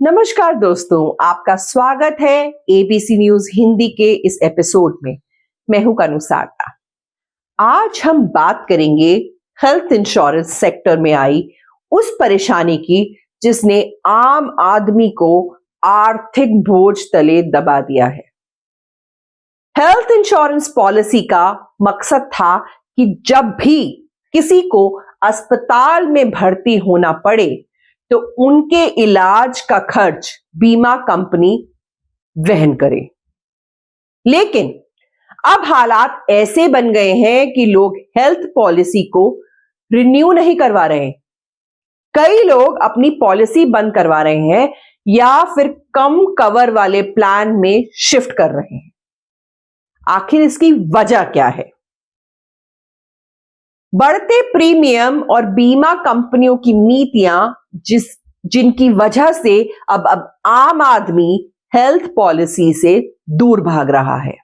नमस्कार दोस्तों, आपका स्वागत है एबीसी न्यूज हिंदी के इस एपिसोड में। मैं हूं कनु सारदा। आज हम बात करेंगे हेल्थ इंश्योरेंस सेक्टर में आई उस परेशानी की जिसने आम आदमी को आर्थिक बोझ तले दबा दिया है। हेल्थ इंश्योरेंस पॉलिसी का मकसद था कि जब भी किसी को अस्पताल में भर्ती होना पड़े तो उनके इलाज का खर्च बीमा कंपनी वहन करे। लेकिन अब हालात ऐसे बन गए हैं कि लोग हेल्थ पॉलिसी को रिन्यू नहीं करवा रहे हैं। कई लोग अपनी पॉलिसी बंद करवा रहे हैं या फिर कम कवर वाले प्लान में शिफ्ट कर रहे हैं। आखिर इसकी वजह क्या है? बढ़ते प्रीमियम और बीमा कंपनियों की नीतियां जिनकी वजह से अब आम आदमी हेल्थ पॉलिसी से दूर भाग रहा है।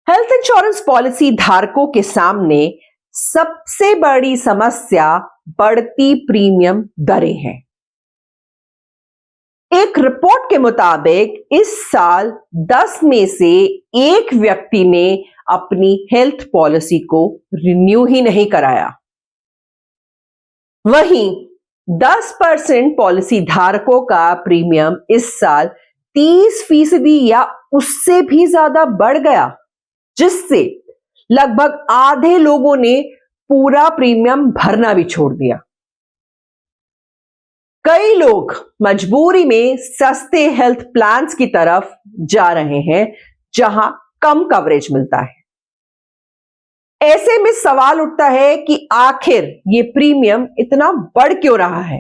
हेल्थ इंश्योरेंस पॉलिसी धारकों के सामने सबसे बड़ी समस्या बढ़ती प्रीमियम दरें हैं। एक रिपोर्ट के मुताबिक इस साल 10 में से एक व्यक्ति ने अपनी हेल्थ पॉलिसी को रिन्यू ही नहीं कराया। वहीं 10% पॉलिसी धारकों का प्रीमियम इस साल 30% या उससे भी ज्यादा बढ़ गया, जिससे लगभग आधे लोगों ने पूरा प्रीमियम भरना भी छोड़ दिया। कई लोग मजबूरी में सस्ते हेल्थ प्लान्स की तरफ जा रहे हैं जहां कम कवरेज मिलता है। ऐसे में सवाल उठता है कि आखिर ये प्रीमियम इतना बढ़ क्यों रहा है?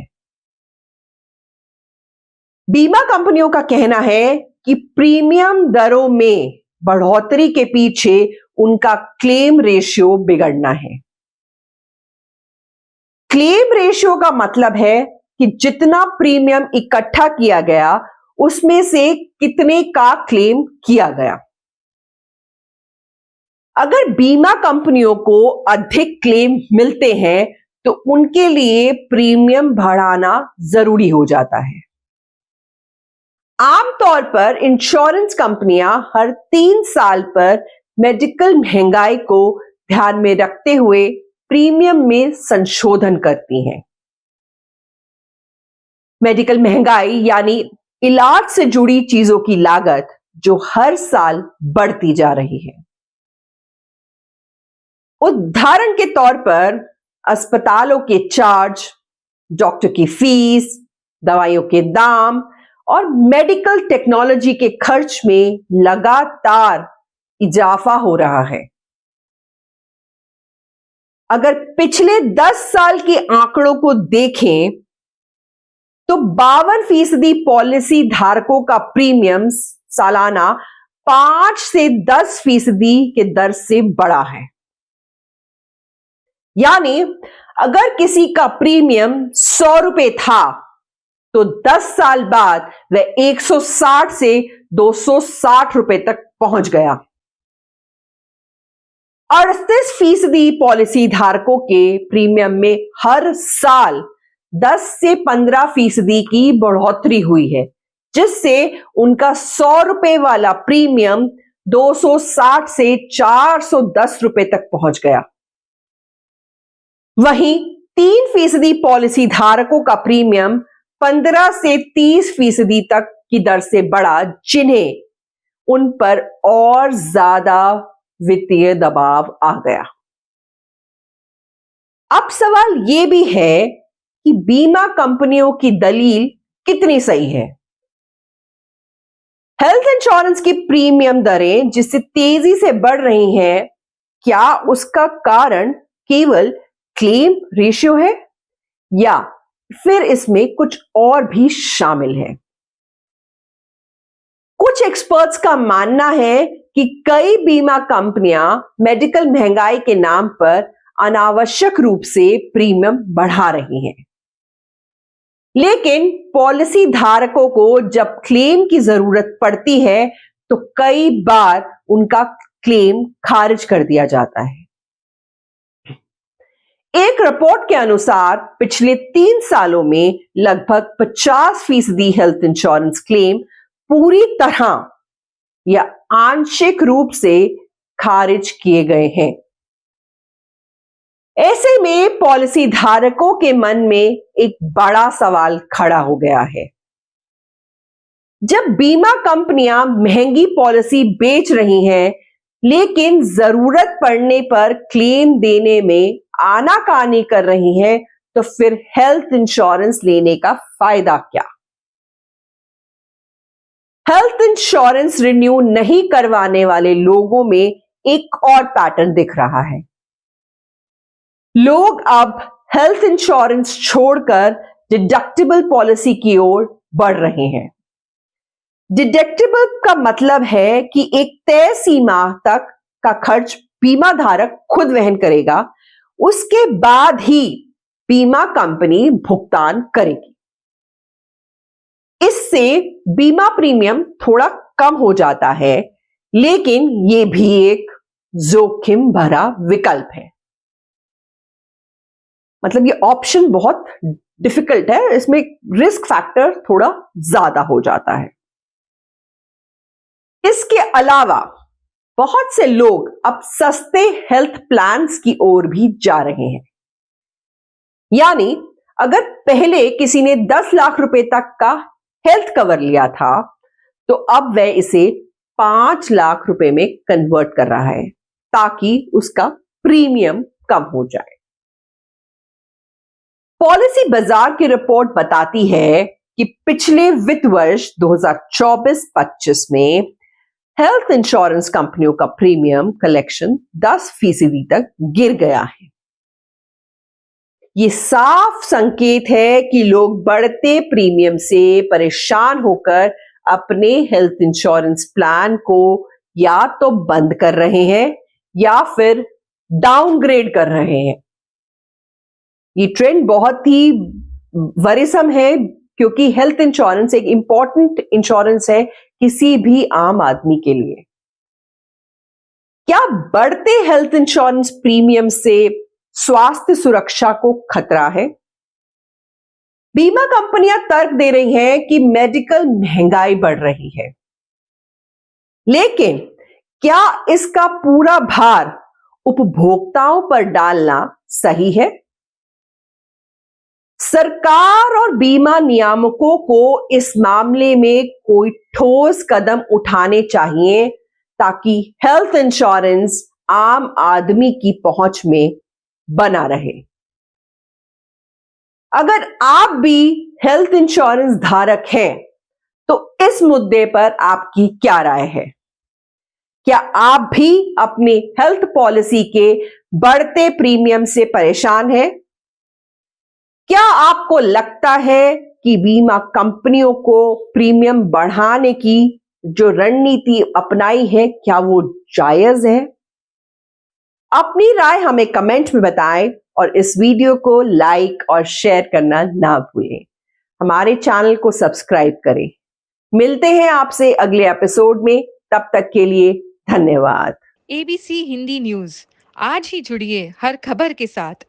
बीमा कंपनियों का कहना है कि प्रीमियम दरों में बढ़ोतरी के पीछे उनका क्लेम रेशियो बिगड़ना है। क्लेम रेशियो का मतलब है कि जितना प्रीमियम इकट्ठा किया गया उसमें से कितने का क्लेम किया गया। अगर बीमा कंपनियों को अधिक क्लेम मिलते हैं तो उनके लिए प्रीमियम बढ़ाना जरूरी हो जाता है। आमतौर पर इंश्योरेंस कंपनियां हर 3 साल पर मेडिकल महंगाई को ध्यान में रखते हुए प्रीमियम में संशोधन करती हैं। मेडिकल महंगाई यानी इलाज से जुड़ी चीजों की लागत जो हर साल बढ़ती जा रही है। उदाहरण के तौर पर अस्पतालों के चार्ज, डॉक्टर की फीस, दवाइयों के दाम और मेडिकल टेक्नोलॉजी के खर्च में लगातार इजाफा हो रहा है। अगर पिछले 10 साल के आंकड़ों को देखें तो 52% पॉलिसी धारकों का प्रीमियम सालाना 5 से 10% के दर से बढ़ा है। यानी अगर किसी का प्रीमियम 100 रुपए था तो 10 साल बाद वह 160 से 260 रुपए तक पहुंच गया। 38% पॉलिसी धारकों के प्रीमियम में हर साल 10 से 15% की बढ़ोतरी हुई है, जिससे उनका 100 रुपए वाला प्रीमियम 260 से 410 रुपए तक पहुंच गया। वहीं 3% पॉलिसी धारकों का प्रीमियम 15 से 30% तक की दर से बढ़ा, जिन्हें उन पर और ज्यादा वित्तीय दबाव आ गया। अब सवाल यह भी है कि बीमा कंपनियों की दलील कितनी सही है। हेल्थ इंश्योरेंस की प्रीमियम दरें जिससे तेजी से बढ़ रही हैं, क्या उसका कारण केवल क्लेम रेशियो है या फिर इसमें कुछ और भी शामिल है? कुछ एक्सपर्ट्स का मानना है कि कई बीमा कंपनियां मेडिकल महंगाई के नाम पर अनावश्यक रूप से प्रीमियम बढ़ा रही हैं। लेकिन पॉलिसी धारकों को जब क्लेम की जरूरत पड़ती है तो कई बार उनका क्लेम खारिज कर दिया जाता है। एक रिपोर्ट के अनुसार पिछले 3 सालों में लगभग 50% हेल्थ इंश्योरेंस क्लेम पूरी तरह या आंशिक रूप से खारिज किए गए हैं। ऐसे में पॉलिसी धारकों के मन में एक बड़ा सवाल खड़ा हो गया है। जब बीमा कंपनियां महंगी पॉलिसी बेच रही हैं, लेकिन जरूरत पड़ने पर क्लेम देने में आनाकानी कर रही हैं, तो फिर हेल्थ इंश्योरेंस लेने का फायदा क्या? हेल्थ इंश्योरेंस रिन्यू नहीं करवाने वाले लोगों में एक और पैटर्न दिख रहा है। लोग अब हेल्थ इंश्योरेंस छोड़कर डिडक्टिबल पॉलिसी की ओर बढ़ रहे हैं। डिडक्टिबल का मतलब है कि एक तय सीमा तक का खर्च बीमा धारक खुद वहन करेगा, उसके बाद ही बीमा कंपनी भुगतान करेगी। इससे बीमा प्रीमियम थोड़ा कम हो जाता है, लेकिन यह भी एक जोखिम भरा विकल्प है। मतलब ये ऑप्शन बहुत डिफिकल्ट है, इसमें रिस्क फैक्टर थोड़ा ज्यादा हो जाता है। इसके अलावा बहुत से लोग अब सस्ते हेल्थ प्लान्स की ओर भी जा रहे हैं। यानी अगर पहले किसी ने 10 लाख रुपए तक का हेल्थ कवर लिया था, तो अब वह इसे 5 लाख रुपए में कन्वर्ट कर रहा है, ताकि उसका प्रीमियम कम हो जाए। पॉलिसी बाजार की रिपोर्ट बताती है कि पिछले वित्त वर्ष 2024-25 में हेल्थ इंश्योरेंस कंपनियों का प्रीमियम कलेक्शन 10% तक गिर गया है। यह साफ संकेत है कि लोग बढ़ते प्रीमियम से परेशान होकर अपने हेल्थ इंश्योरेंस प्लान को या तो बंद कर रहे हैं या फिर डाउनग्रेड कर रहे हैं। ये ट्रेंड बहुत ही वरीसम है, क्योंकि हेल्थ इंश्योरेंस एक इंपॉर्टेंट इंश्योरेंस है किसी भी आम आदमी के लिए। क्या बढ़ते हेल्थ इंश्योरेंस प्रीमियम से स्वास्थ्य सुरक्षा को खतरा है? बीमा कंपनियां तर्क दे रही हैं कि मेडिकल महंगाई बढ़ रही है, लेकिन क्या इसका पूरा भार उपभोक्ताओं पर डालना सही है? सरकार और बीमा नियामकों को इस मामले में कोई ठोस कदम उठाने चाहिए, ताकि हेल्थ इंश्योरेंस आम आदमी की पहुंच में बना रहे। अगर आप भी हेल्थ इंश्योरेंस धारक हैं, तो इस मुद्दे पर आपकी क्या राय है? क्या आप भी अपने हेल्थ पॉलिसी के बढ़ते प्रीमियम से परेशान हैं? क्या आपको लगता है कि बीमा कंपनियों को प्रीमियम बढ़ाने की जो रणनीति अपनाई है, क्या वो जायज है? अपनी राय हमें कमेंट में बताएं और इस वीडियो को लाइक और शेयर करना ना भूलें। हमारे चैनल को सब्सक्राइब करें। मिलते हैं आपसे अगले एपिसोड में, तब तक के लिए धन्यवाद। ABC हिंदी न्यूज, आज ही जुड़िए हर खबर के साथ